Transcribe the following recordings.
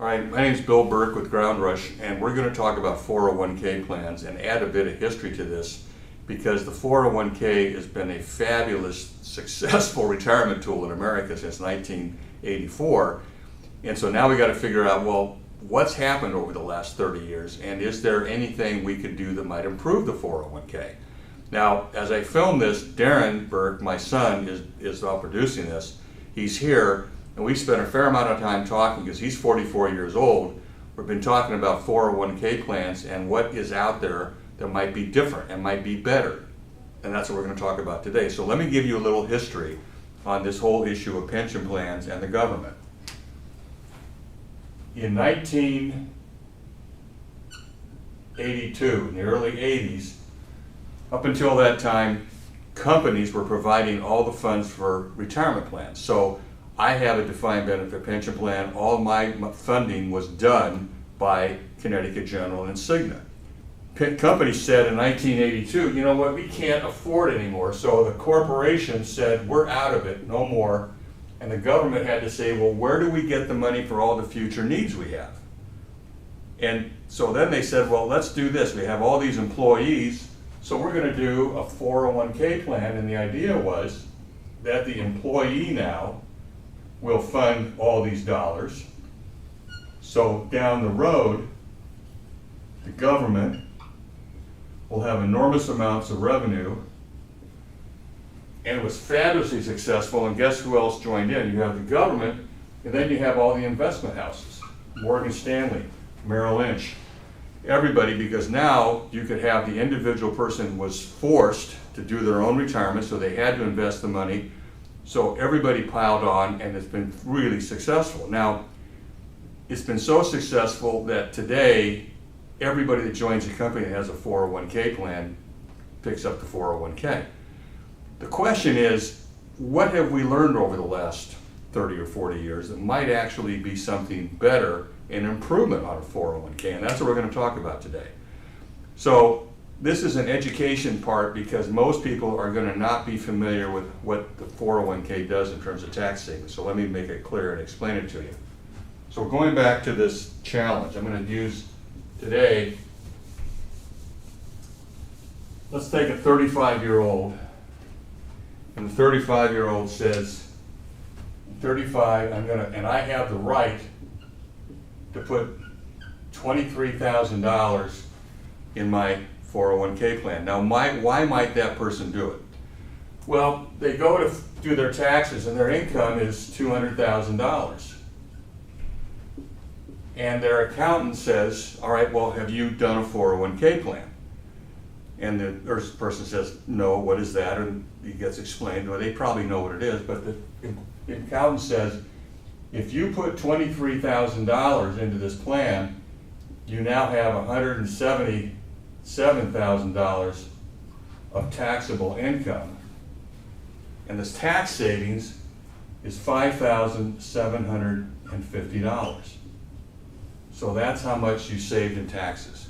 All right, my name's Bill Burke with Ground Rush, and we're going to talk about 401k plans and add a bit of history to this because the 401k has been a fabulous, successful retirement tool in America since 1984. And so now we got to figure out, well, what's happened over the last 30 years, and is there anything we could do that might improve the 401k? Now, as I film this, Darren Burke, my son, is producing this. He's here. And we spent a fair amount of time talking because he's 44 years old. We've been talking about 401k plans and what is out there that might be different and might be better. And that's what we're going to talk about today. So let me give you a little history on this whole issue of pension plans and the government. In 1982, in the early 80s, up until that time, companies were providing all the funds for retirement plans. So I have a defined benefit pension plan. All my funding was done by Connecticut General and Cigna. Companies said in 1982, you know what, we can't afford anymore. So the corporation said, we're out of it, no more. And the government had to say, well, where do we get the money for all the future needs we have? And so then they said, well, let's do this. We have all these employees, so we're going to do a 401k plan. And the idea was that the employee now will fund all these dollars. So down the road, the government will have enormous amounts of revenue. And it was fabulously successful, and guess who else joined in? You have the government, and then you have all the investment houses. Morgan Stanley, Merrill Lynch, everybody, because now you could have the individual person was forced to do their own retirement, so they had to invest the money. So everybody piled on, and it's been really successful. Now, it's been so successful that today, everybody that joins a company that has a 401k plan picks up the 401k. The question is, what have we learned over the last 30 or 40 years that might actually be something better, an improvement on a 401k? And that's what we're going to talk about today. So this is an education part because most people are going to not be familiar with what the 401k does in terms of tax savings. So let me make it clear and explain it to you. So we're going back to this challenge. I'm going to use today, let's take a 35-year-old, and the 35-year-old says, 35, and I have the right to put $23,000 in my 401k plan. Now, why might that person do it? Well, they go to do their taxes and their income is $200,000. And their accountant says, all right, well, have you done a 401k plan? And the person says, no, what is that? And he gets explained, well, they probably know what it is, but the accountant says, if you put $23,000 into this plan, you now have $177,000 of taxable income. And this tax savings is $5,750. So that's how much you saved in taxes.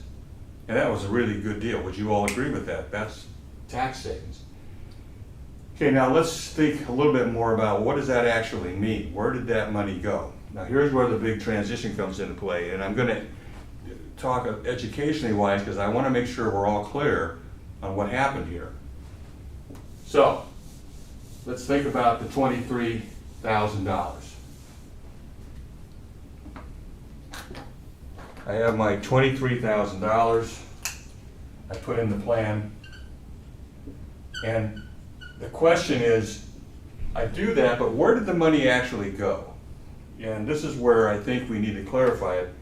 And that was a really good deal. Would you all agree with that? That's tax savings. Okay, now let's think a little bit more about what does that actually mean? Where did that money go? Now here's where the big transition comes into play, and I'm going to talk educationally wise because I want to make sure we're all clear on what happened here. So let's think about the $23,000. I have my $23,000. I put in the plan, and the question is, I do that, but where did the money actually go? And this is where I think we need to clarify it.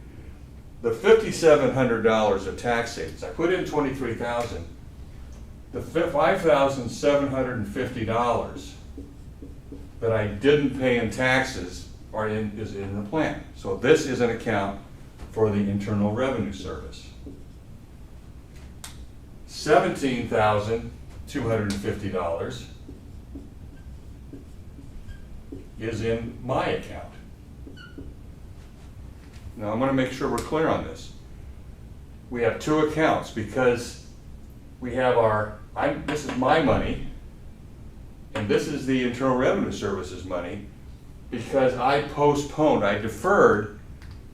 The $5,700 of tax savings, I put in $23,000. The $5,750 that I didn't pay in taxes is in the plan. So this is an account for the Internal Revenue Service. $17,250 is in my account. Now I'm going to make sure we're clear on this. We have two accounts because we have this is my money and this is the Internal Revenue Service's money because I deferred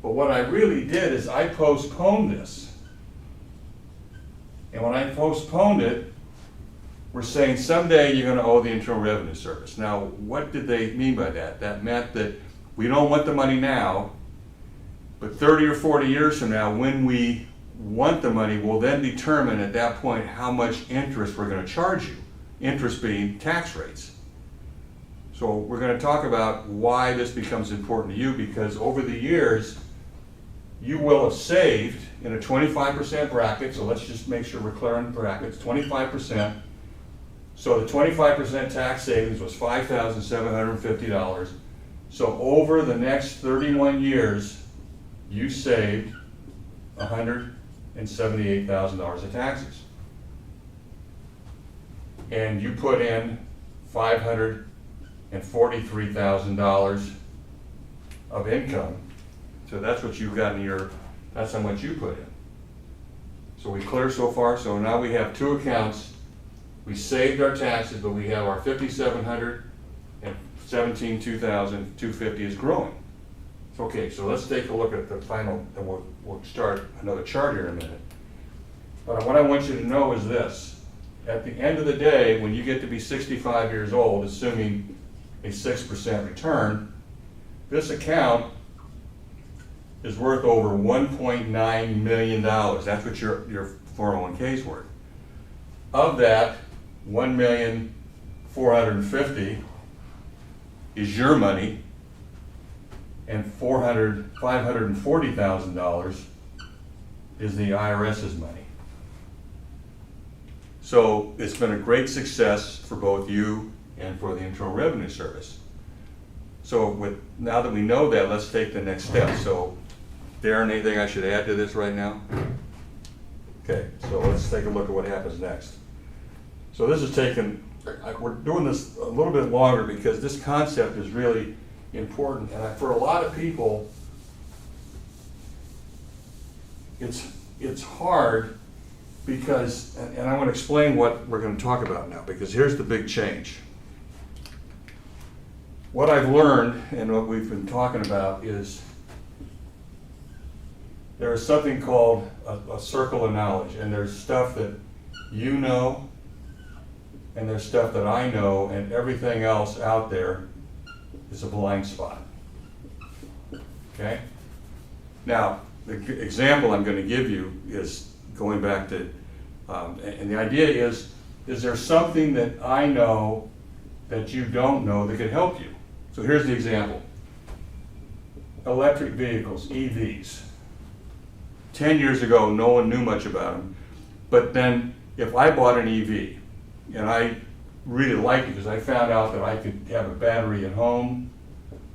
But what I really did is I postponed this. And when I postponed it, we're saying someday you're going to owe the Internal Revenue Service. Now, what did they mean by that? That meant that we don't want the money now, but 30 or 40 years from now, when we want the money, we'll then determine at that point how much interest we're going to charge you. Interest being tax rates. So we're going to talk about why this becomes important to you, because over the years, you will have saved in a 25% bracket, so let's just make sure we're clear on brackets, 25%. So the 25% tax savings was $5,750. So over the next 31 years, you saved $178,000 of taxes. And you put in $543,000 of income. So that's what you've got in your, that's how much you put in. So we clear so far? So now we have two accounts. We saved our taxes, but we have our $5,700 and $2,250 is growing. Okay, so let's take a look at the final, and we'll start another chart here in a minute. But what I want you to know is this. At the end of the day, when you get to be 65 years old, assuming a 6% return, this account is worth over $1.9 million. That's what your 401k is worth. Of that, $1,450,000 is your money, and $540,000 is the IRS's money. So it's been a great success for both you and for the Internal Revenue Service. So now that we know that, let's take the next step. So Darren, anything I should add to this right now? Okay, so let's take a look at what happens next. So this is we're doing this a little bit longer because this concept is really important. And for a lot of people, it's hard because, and I want to explain what we're going to talk about now, because here's the big change. What I've learned and what we've been talking about is there is something called a circle of knowledge, and there's stuff that you know, and there's stuff that I know, and everything else out there is a blind spot. Okay? Now, the example I'm going to give you is going back to, and the idea is there something that I know that you don't know that could help you? So here's the example. Electric vehicles, EVs. 10 years ago, no one knew much about them. But then if I bought an EV, and I really liked it because I found out that I could have a battery at home,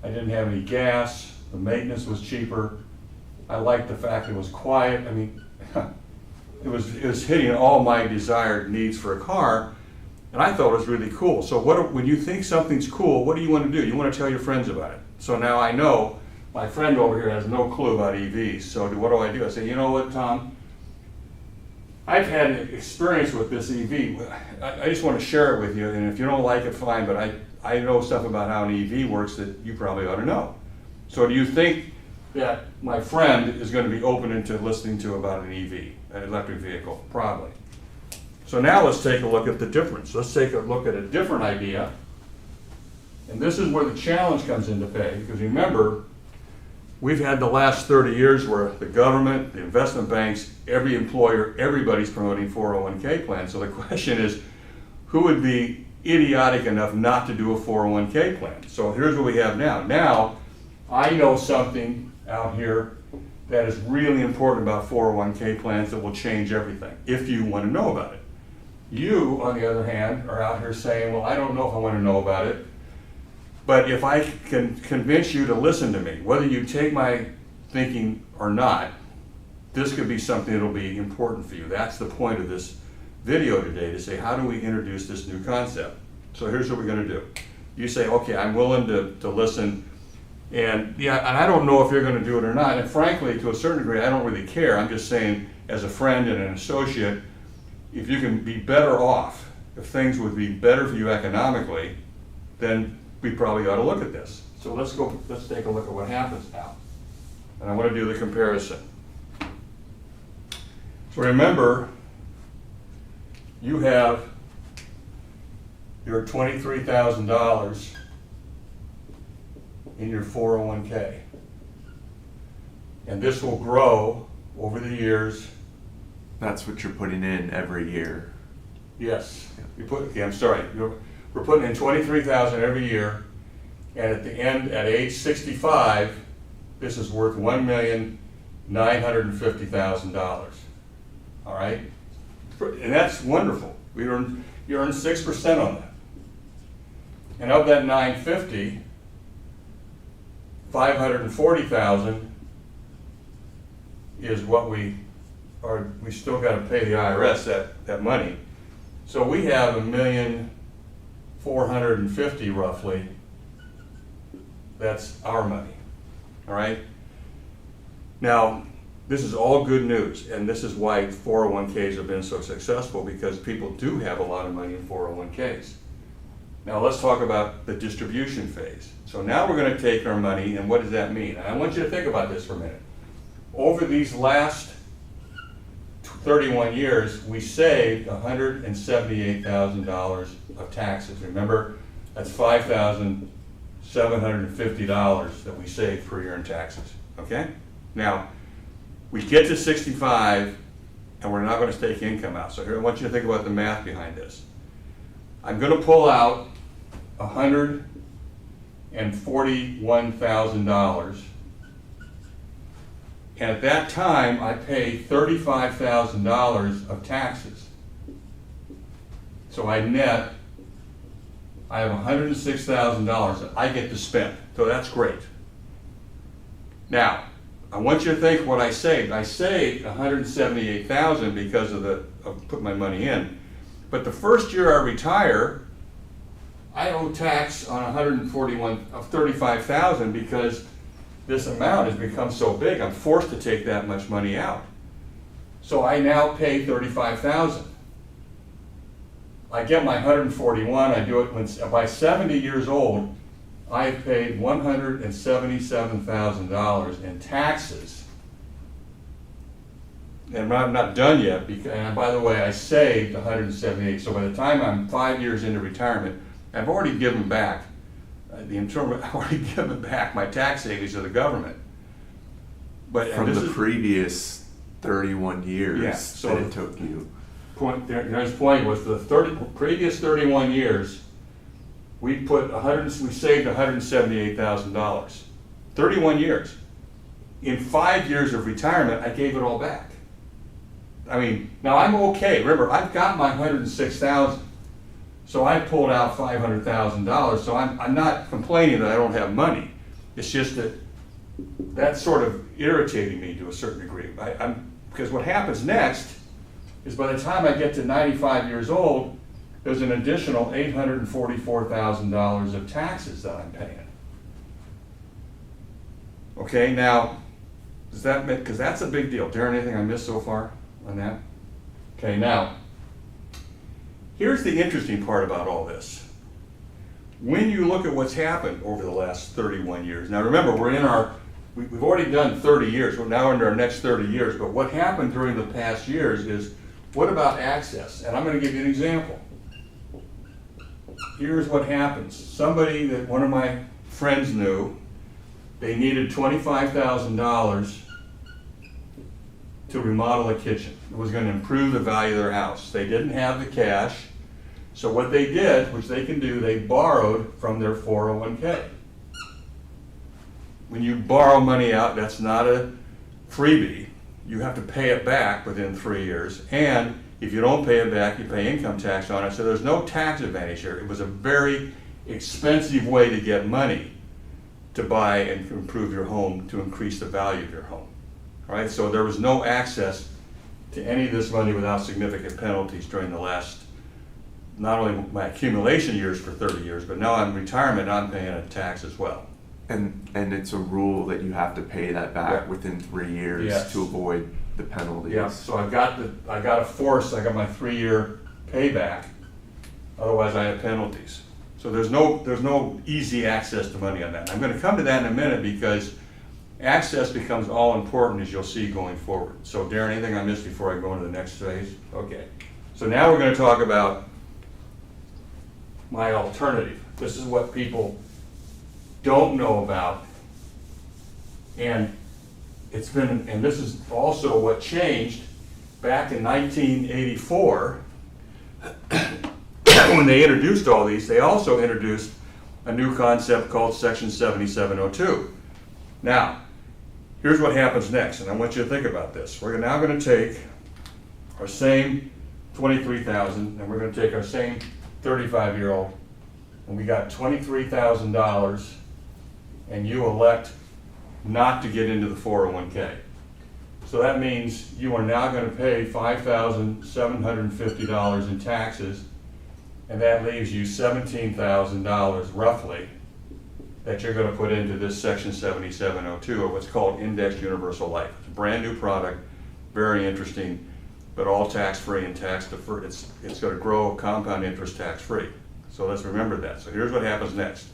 I didn't have any gas, the maintenance was cheaper, I liked the fact it was quiet. I mean, it was hitting all my desired needs for a car, and I thought it was really cool. So when you think something's cool, what do you want to do? You want to tell your friends about it. So now I know my friend over here has no clue about EVs. So what do? I say, you know what, Tom? I've had an experience with this EV. I just want to share it with you, and if you don't like it, fine, but I know stuff about how an EV works that you probably ought to know. So do you think that my friend is going to be open into listening to about an EV, an electric vehicle? Probably. So now let's take a look at the difference. Let's take a look at a different idea. And this is where the challenge comes into play, because remember, we've had the last 30 years where the government, the investment banks, every employer, everybody's promoting 401k plans. So the question is, who would be idiotic enough not to do a 401k plan? So here's what we have now. Now, I know something out here that is really important about 401k plans that will change everything, if you want to know about it. You, on the other hand, are out here saying, well, I don't know if I want to know about it, but if I can convince you to listen to me, whether you take my thinking or not, this could be something that will be important for you. That's the point of this video today, to say, how do we introduce this new concept? So here's what we're going to do. You say, okay, I'm willing to listen, and yeah, and I don't know if you're going to do it or not, and frankly, to a certain degree, I don't really care. I'm just saying, as a friend and an associate, if you can be better off, if things would be better for you economically, then we probably ought to look at this. So let's take a look at what happens now. and I want to do the comparison. So remember, you have your $23,000 in your 401k. And this will grow over the years. That's what you're putting in every year. Yes. I'm sorry. We're putting in $23,000 every year, and at the end, at age 65, this is worth $1,950,000. All right? And that's wonderful. You earn 6% on that. And of that 950, 540,000 is what we still got to pay the IRS that money. So we have $1,450,000 roughly. That's our money. All right. Now, this is all good news, and this is why 401ks have been so successful, because people do have a lot of money in 401ks. Now let's talk about the distribution phase. So now we're going to take our money, and what does that mean? And I want you to think about this for a minute. Over these last 31 years, we saved $178,000 of taxes. Remember, that's $5,750 that we save per year in taxes. Okay? Now, we get to 65, and we're not going to take income out. So here, I want you to think about the math behind this. I'm going to pull out $141,000, and at that time I pay $35,000 of taxes. So I have $106,000 that I get to spend. So that's great. Now, I want you to think what I saved. I saved $178,000 because of putting my money in. But the first year I retire, I owe tax on $35,000 because this amount has become so big. I'm forced to take that much money out. So I now pay $35,000. I get my $141,000. I do it by 70 years old. I have paid $177,000 in taxes. And I'm not done yet, and by the way, I saved $178,000. So by the time I'm 5 years into retirement, I've already given back I've already given back my tax savings to the government. But from the previous 31 years that it took you. His point was the previous 31 years, we saved $178,000. 31 years. In 5 years of retirement, I gave it all back. I mean, now I'm okay. Remember, I've got my $106,000, so I pulled out $500,000. So I'm not complaining that I don't have money. It's just that that's sort of irritating me to a certain degree. Because what happens next is by the time I get to 95 years old, there's an additional $844,000 of taxes that I'm paying. Okay, now, because that's a big deal. Darren, anything I missed so far on that? Okay, now, here's the interesting part about all this. When you look at what's happened over the last 31 years, now remember, we've already done 30 years, we're now into our next 30 years, but what happened during the past years is, what about access? And I'm going to give you an example. Here's what happens. Somebody that one of my friends knew, they needed $25,000 to remodel a kitchen. It was going to improve the value of their house. They didn't have the cash, so what they did, which they can do, they borrowed from their 401k. When you borrow money out, that's not a freebie. You have to pay it back within 3 years, and if you don't pay it back, you pay income tax on it, so there's no tax advantage here. It was a very expensive way to get money to buy and improve your home, to increase the value of your home. All right, so there was no access to any of this money without significant penalties during the last, not only my accumulation years for 30 years, but now I'm in retirement, I'm paying a tax as well. And it's a rule that you have to pay that back within 3 years to avoid the penalties. Yeah, so I got my 3-year payback, otherwise I have penalties. So there's no easy access to money on that. I'm going to come to that in a minute, because access becomes all important, as you'll see going forward. So Darren, anything I missed before I go into the next phase? Okay. So now we're going to talk about my alternative. This is what people don't know about. And and this is also what changed back in 1984 when they introduced all these. They also introduced a new concept called Section 7702. Now, here's what happens next, and I want you to think about this. We're now going to take our same 23,000, and we're going to take our same 35-year-old, and we got $23,000, and you elect not to get into the 401k. So that means you are now going to pay $5,750 in taxes, and that leaves you $17,000 roughly that you're going to put into this Section 7702, or what's called Indexed Universal Life. It's a brand new product, very interesting, but all tax-free and tax-deferred. It's going to grow compound interest tax-free. So let's remember that. So here's what happens next.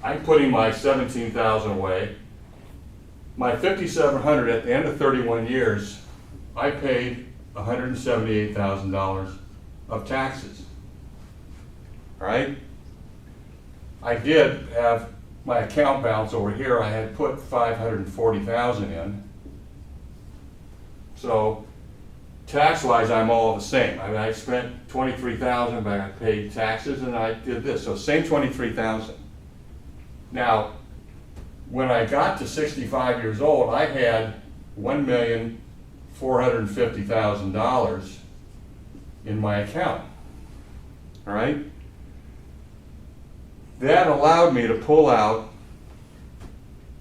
I'm putting my $17,000 away. My $5,700 at the end of 31 years, I paid $178,000 of taxes. All right? I did have my account balance over here. I had put $540,000 in. So tax-wise, I'm all the same. I spent $23,000, but I paid taxes, and I did this. So same $23,000. Now, when I got to 65 years old, I had $1,450,000 in my account. All right? That allowed me to pull out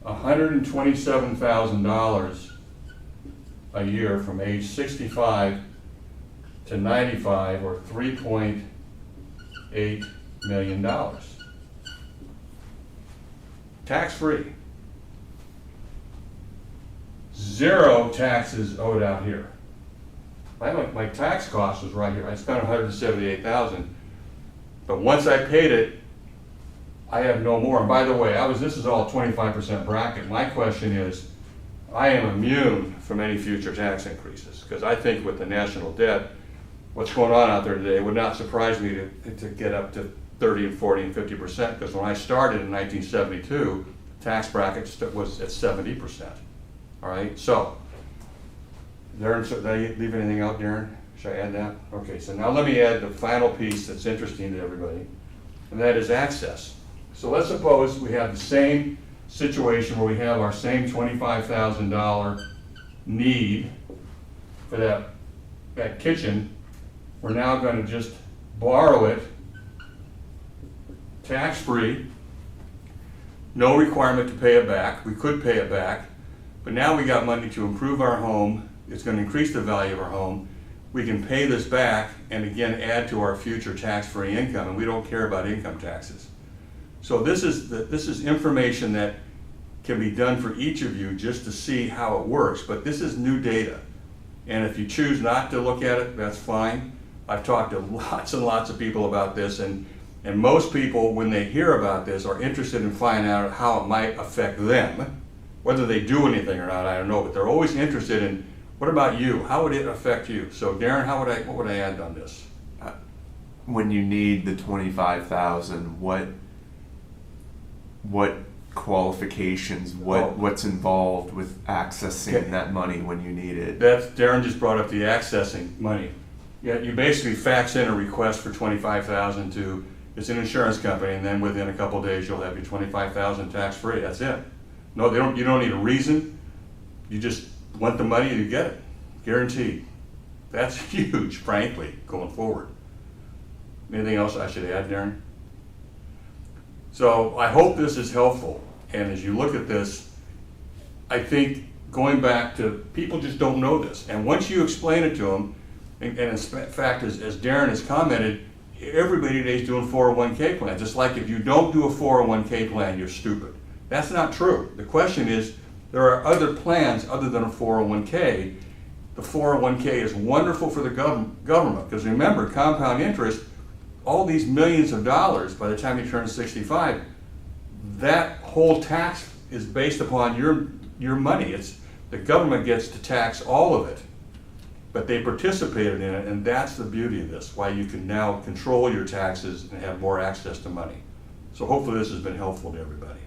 $127,000 a year from age 65 to 95, or $3.8 million. Tax-free. Zero taxes owed out here. My tax cost was right here. I spent $178,000, but once I paid it, I have no more. And by the way, this is all 25% bracket. My question is, I am immune from any future tax increases, because I think with the national debt, what's going on out there today, it would not surprise me to get up to 30 and 40 and 50%, because when I started in 1972, tax bracket was at 70%. All right, so, Darren, did I leave anything out, Darren? Should I add that? Okay, so now let me add the final piece that's interesting to everybody, and that is access. So let's suppose we have the same situation where we have our same $25,000 need for that kitchen. We're now going to just borrow it tax-free, no requirement to pay it back. We could pay it back, but now we got money to improve our home. It's going to increase the value of our home. We can pay this back and again add to our future tax-free income, and we don't care about income taxes. So this is information that can be done for each of you just to see how it works, but this is new data. And if you choose not to look at it, that's fine. I've talked to lots and lots of people about this, and most people, when they hear about this, are interested in finding out how it might affect them. Whether they do anything or not, I don't know, but they're always interested in, what about you? How would it affect you? So Darren, what would I add on this? When you need the 25,000, what qualifications, what's involved with accessing that money when you need it? Darren just brought up the accessing money. Yeah, you basically fax in a request for 25,000 to, it's an insurance company, and then within a couple of days you'll have your 25,000 tax-free. That's it. No, you don't need a reason. You just want the money and you get it, guaranteed. That's huge, frankly, going forward. Anything else I should add, Darren? So I hope this is helpful, and as you look at this, I think going back to, people just don't know this, and once you explain it to them, and in fact, as Darren has commented, everybody today is doing 401k plans. It's like if you don't do a 401k plan, you're stupid. That's not true. The question is, there are other plans other than a 401k. The 401k is wonderful for the government, because remember, compound interest, all these millions of dollars by the time you turn 65, that whole tax is based upon your money. The government gets to tax all of it, but they participated in it, and that's the beauty of this, why you can now control your taxes and have more access to money. So hopefully this has been helpful to everybody.